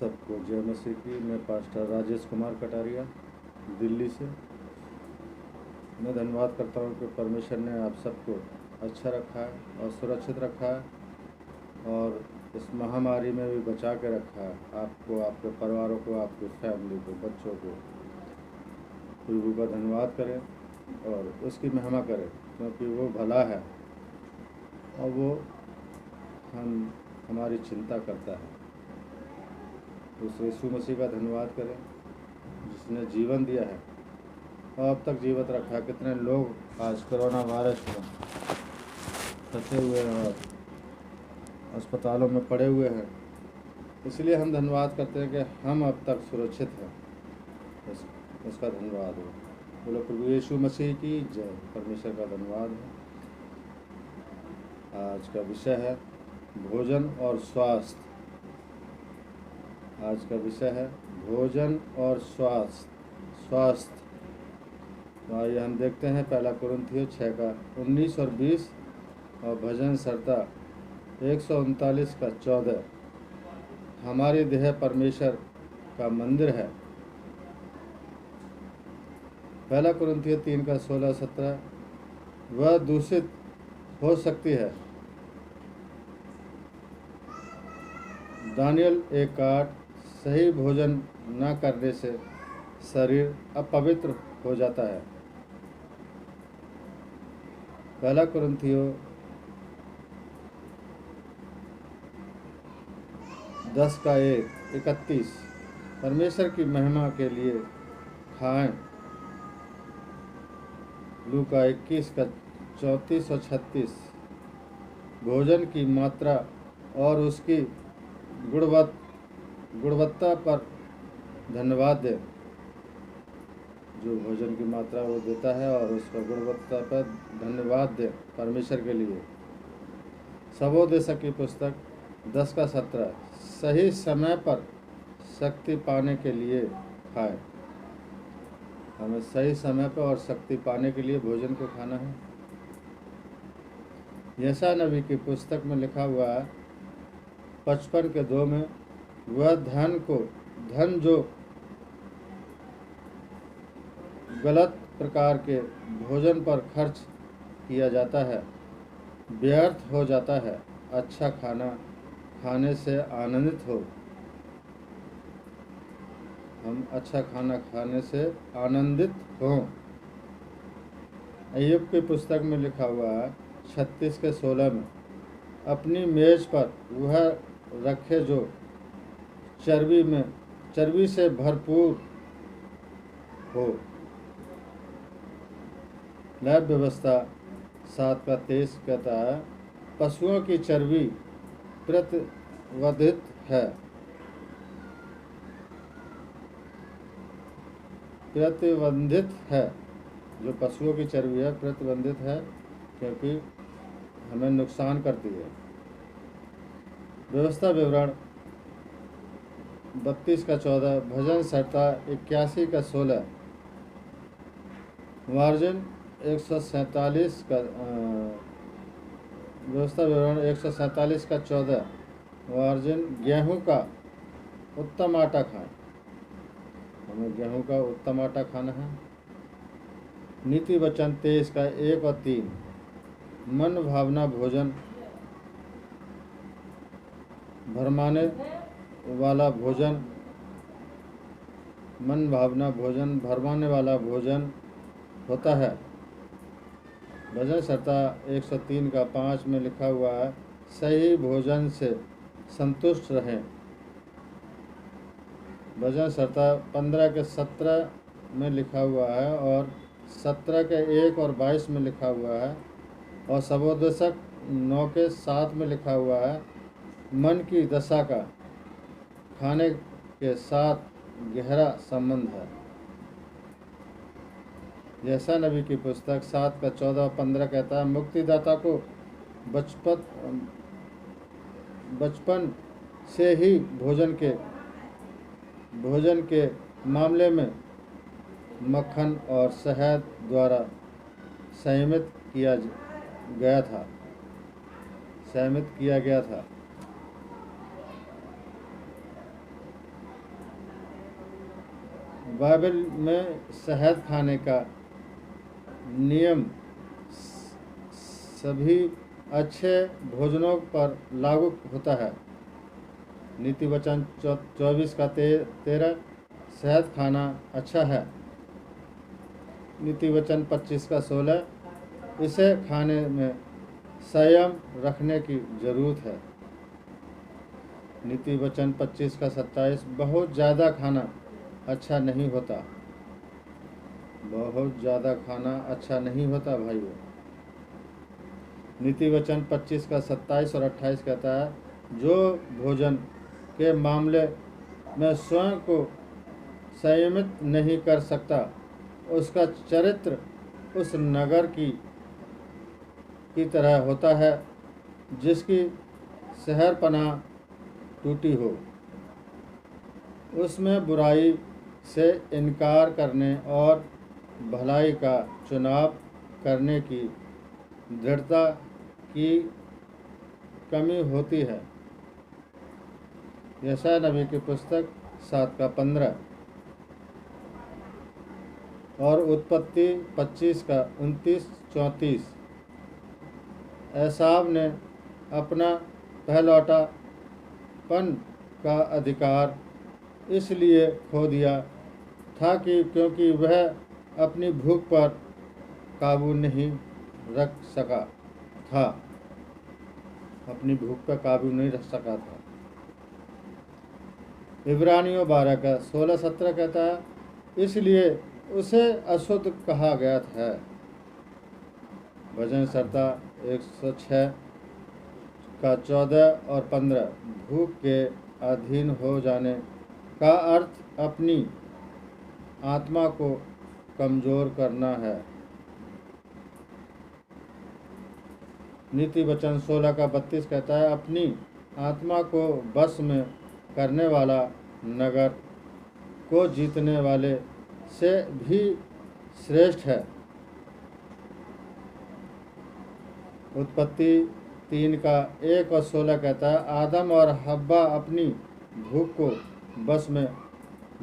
सबको जय मसीह की। मैं पास्टर राजेश कुमार कटारिया दिल्ली से। मैं धन्यवाद करता हूँ कि परमेश्वर ने आप सबको अच्छा रखा है और सुरक्षित रखा है और इस महामारी में भी बचा के रखा है आपको, आपके परिवारों को, आपकी फैमिली को, बच्चों को। प्रभु का धन्यवाद करें और उसकी महिमा करें, क्योंकि वो भला है और वो हमारी चिंता करता है। उस यीशु मसीह का धन्यवाद करें जिसने जीवन दिया है और अब तक जीवित रखा है। कितने लोग आज कोरोना वायरस में फंसे हुए हैं और अस्पतालों में पड़े हुए हैं, इसलिए हम धन्यवाद करते हैं कि हम अब तक सुरक्षित हैं। उसका धन्यवाद हो। बोलो प्रभु यीशु मसीह की जय। परमेश्वर का धन्यवाद है। आज का विषय है भोजन और स्वास्थ्य। आज का विषय है भोजन और स्वास्थ्य। तो आइए हम देखते हैं 1 कुरिन्थियों 6 का 19 और 20 और भजन संहिता 139 का 14। हमारी देह परमेश्वर का मंदिर है। 1 कुरिन्थियों 3 का 16-17। वह दूषित हो सकती है। दानियल 1:8। सही भोजन न करने से शरीर अपवित्र हो जाता है। 1 कुरिन्थियों 10 का 31। परमेश्वर की महिमा के लिए खाएं। लूका 21 का 34 और 36। भोजन की मात्रा और उसकी गुणवत्ता पर धन्यवाद दें। जो भोजन की मात्रा वो देता है और उसका गुणवत्ता पर धन्यवाद दें परमेश्वर के लिए। सबोदेशक की पुस्तक 10 का 17। सही समय पर शक्ति पाने के लिए खाएं। हमें सही समय पर और शक्ति पाने के लिए भोजन को खाना है। यशायाह नबी की पुस्तक में लिखा हुआ है 55 के 2 में, वह धन जो गलत प्रकार के भोजन पर खर्च किया जाता है व्यर्थ हो जाता है। अच्छा खाना खाने से आनंदित हो। हम अच्छा खाना खाने से आनंदित हों। अय्यूब की पुस्तक में लिखा हुआ है 36 के 16 में, अपनी मेज पर वह रखे जो चर्बी से भरपूर हो। लैब व्यवस्था 7 का 23 कहता है, पशुओं की चर्बी प्रतिबंधित है। जो पशुओं की चर्बी है प्रतिबंधित है, क्योंकि हमें नुकसान करती है। व्यवस्था विवरण 32 का 14। भजन संहिता 81 का 16। मार्जिन 147 का व्यवस्था विवरण 147 का 14। मार्जिन गेहूं का उत्तम आटा खाएं। हमें गेहूं का उत्तम आटा खाना है। नीति वचन 23 का 1 और 3। मन भावना भोजन भरमाने वाला भोजन होता है। भजन संहिता 103 का 5 में लिखा हुआ है, सही भोजन से संतुष्ट रहें। भजन संहिता 15 के 17 में लिखा हुआ है और 17 के 1 और 22 में लिखा हुआ है और सबोदेशक 9 के 7 में लिखा हुआ है, मन की दशा का खाने के साथ गहरा संबंध है। यशायाह नबी की पुस्तक 7 का 14 और 15 कहता है, मुक्तिदाता को बचपन से ही भोजन के मामले में मक्खन और शहद द्वारा संयमित किया गया था। बाइबल में शहद खाने का नियम सभी अच्छे भोजनों पर लागू होता है। नीति वचन 24 का 13 शहद खाना अच्छा है। नीति वचन 25 का 16 इसे खाने में संयम रखने की जरूरत है। नीति वचन 25 का 27 बहुत ज़्यादा खाना अच्छा नहीं होता। बहुत ज़्यादा खाना अच्छा नहीं होता भाइयों। नीति वचन 25 का 27 और 28 कहता है जो भोजन के मामले में स्वयं को संयमित नहीं कर सकता उसका चरित्र उस नगर की तरह होता है जिसकी शहरपनाह टूटी हो। उसमें बुराई से इनकार करने और भलाई का चुनाव करने की दृढ़ता की कमी होती है। यशायाह नबी की पुस्तक 7 का 15 और उत्पत्ति 25 का 29-34 एसाव ने अपना पहलौठापन का अधिकार इसलिए खो दिया था क्योंकि वह अपनी भूख पर काबू नहीं रख सका था। अपनी भूख पर काबू नहीं रख सका था। इब्रानियों 12 का 16-17 कहता है इसलिए उसे अशुद्ध कहा गया है। भजन संहिता 106 का 14 और 15 भूख के अधीन हो जाने का अर्थ अपनी आत्मा को कमजोर करना है। नीति वचन 16 का 32 कहता है अपनी आत्मा को बस में करने वाला नगर को जीतने वाले से भी श्रेष्ठ है। उत्पत्ति 3 का 1 और 16 कहता है आदम और हव्वा अपनी भूख को बस में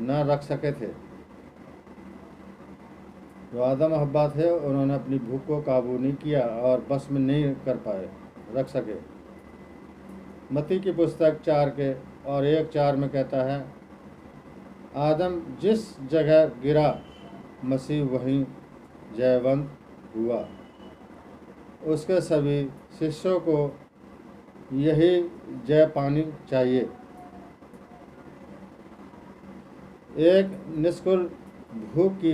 न रख सके थे। जो आदम हव्वा थे उन्होंने अपनी भूख को काबू नहीं किया और बस में नहीं कर पाए रख सके। मत्ती की पुस्तक 4 के और 1:4 में कहता है आदम जिस जगह गिरा मसीह वहीं जयवंत हुआ। उसके सभी शिष्यों को यही जय पानी चाहिए। एक निष्कुल भूख की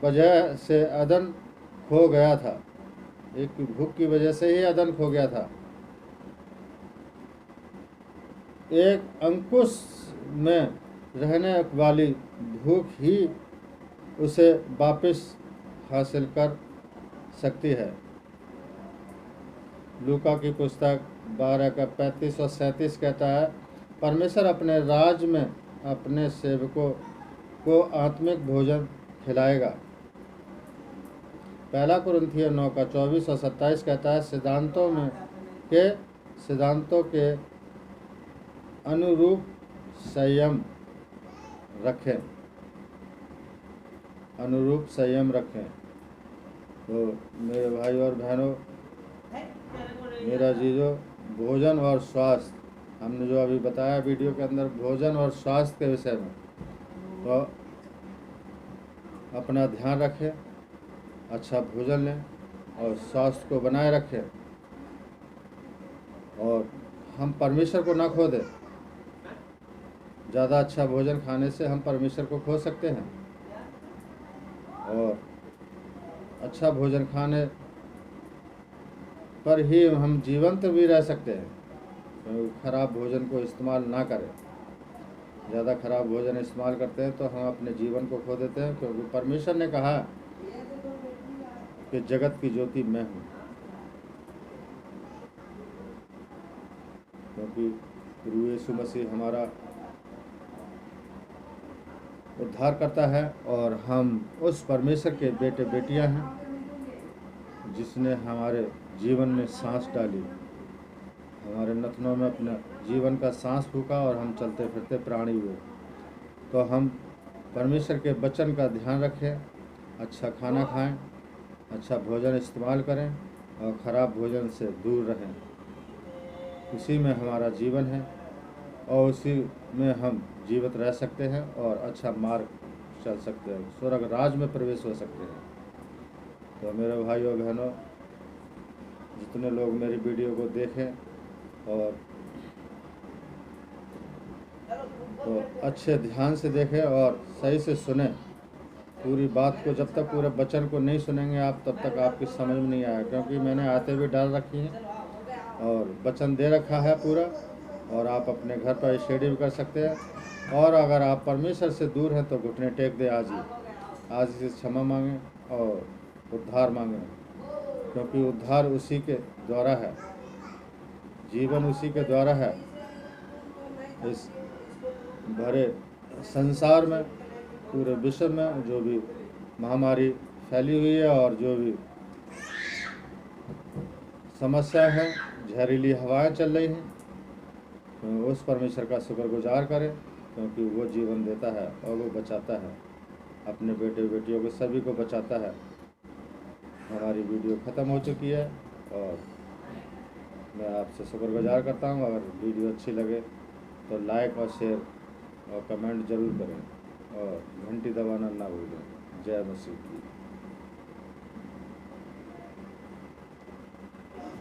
वजह से अदन खो गया था। एक भूख की वजह से ही अदन खो गया था। एक अंकुश में रहने वाली भूख ही उसे वापस हासिल कर सकती है। लूका की पुस्तक 12 का 35 और 37 कहता है परमेश्वर अपने राज में अपने सेवकों को आत्मिक भोजन खिलाएगा। पहला कुरिन्थियों 9 का 24 और 27 कहता है सिद्धांतों के अनुरूप संयम रखें। अनुरूप संयम रखें। तो मेरे भाई और बहनों, मेरा जीजो, भोजन और स्वास्थ्य हमने जो अभी बताया वीडियो के अंदर भोजन और स्वास्थ्य के विषय में, तो अपना ध्यान रखें, अच्छा भोजन लें और स्वास्थ्य को बनाए रखें और हम परमेश्वर को ना खो दें। ज़्यादा अच्छा भोजन खाने से हम परमेश्वर को खो सकते हैं और अच्छा भोजन खाने पर ही हम जीवंत भी रह सकते हैं। तो खराब भोजन को इस्तेमाल ना करें। ज़्यादा खराब भोजन इस्तेमाल करते हैं तो हम अपने जीवन को खो देते हैं, क्योंकि परमेश्वर ने कहा कि जगत की ज्योति मैं हूँ। क्योंकि प्रभु यीशु मसीह हमारा उद्धार करता है और हम उस परमेश्वर के बेटे बेटियां हैं जिसने हमारे जीवन में सांस डाली, हमारे नथनों में अपना जीवन का सांस फूका और हम चलते फिरते प्राणी हुए। तो हम परमेश्वर के वचन का ध्यान रखें, अच्छा खाना खाएं, अच्छा भोजन इस्तेमाल करें और ख़राब भोजन से दूर रहें। उसी में हमारा जीवन है और उसी में हम जीवित रह सकते हैं और अच्छा मार्ग चल सकते हैं, स्वर्ग राज में प्रवेश हो सकते हैं। तो मेरे भाइयों बहनों, जितने लोग मेरी वीडियो को देखें और तो अच्छे ध्यान से देखें और सही से सुने पूरी बात को। जब तक पूरे वचन को नहीं सुनेंगे आप, तब तक आपकी समझ में नहीं आया, क्योंकि मैंने आयतें भी डाल रखी हैं और वचन दे रखा है पूरा, और आप अपने घर पर स्टडी भी कर सकते हैं। और अगर आप परमेश्वर से दूर हैं तो घुटने टेक दे आज ही से क्षमा मांगें और उद्धार मांगें, क्योंकि उद्धार उसी के द्वारा है, जीवन उसी के द्वारा है। इस भरे संसार में, पूरे विश्व में जो भी महामारी फैली हुई है और जो भी समस्या है, जहरीली हवाएं चल रही हैं, तो उस परमेश्वर का शुक्रगुजार करें, क्योंकि वो जीवन देता है और वो बचाता है, अपने बेटे बेटियों को सभी को बचाता है। हमारी वीडियो ख़त्म हो चुकी है और मैं आपसे शुक्रगुजार करता हूँ। अगर वीडियो अच्छी लगे तो लाइक और शेयर और कमेंट ज़रूर करें और घंटी दबाना ना भूलें। जय मसीह की।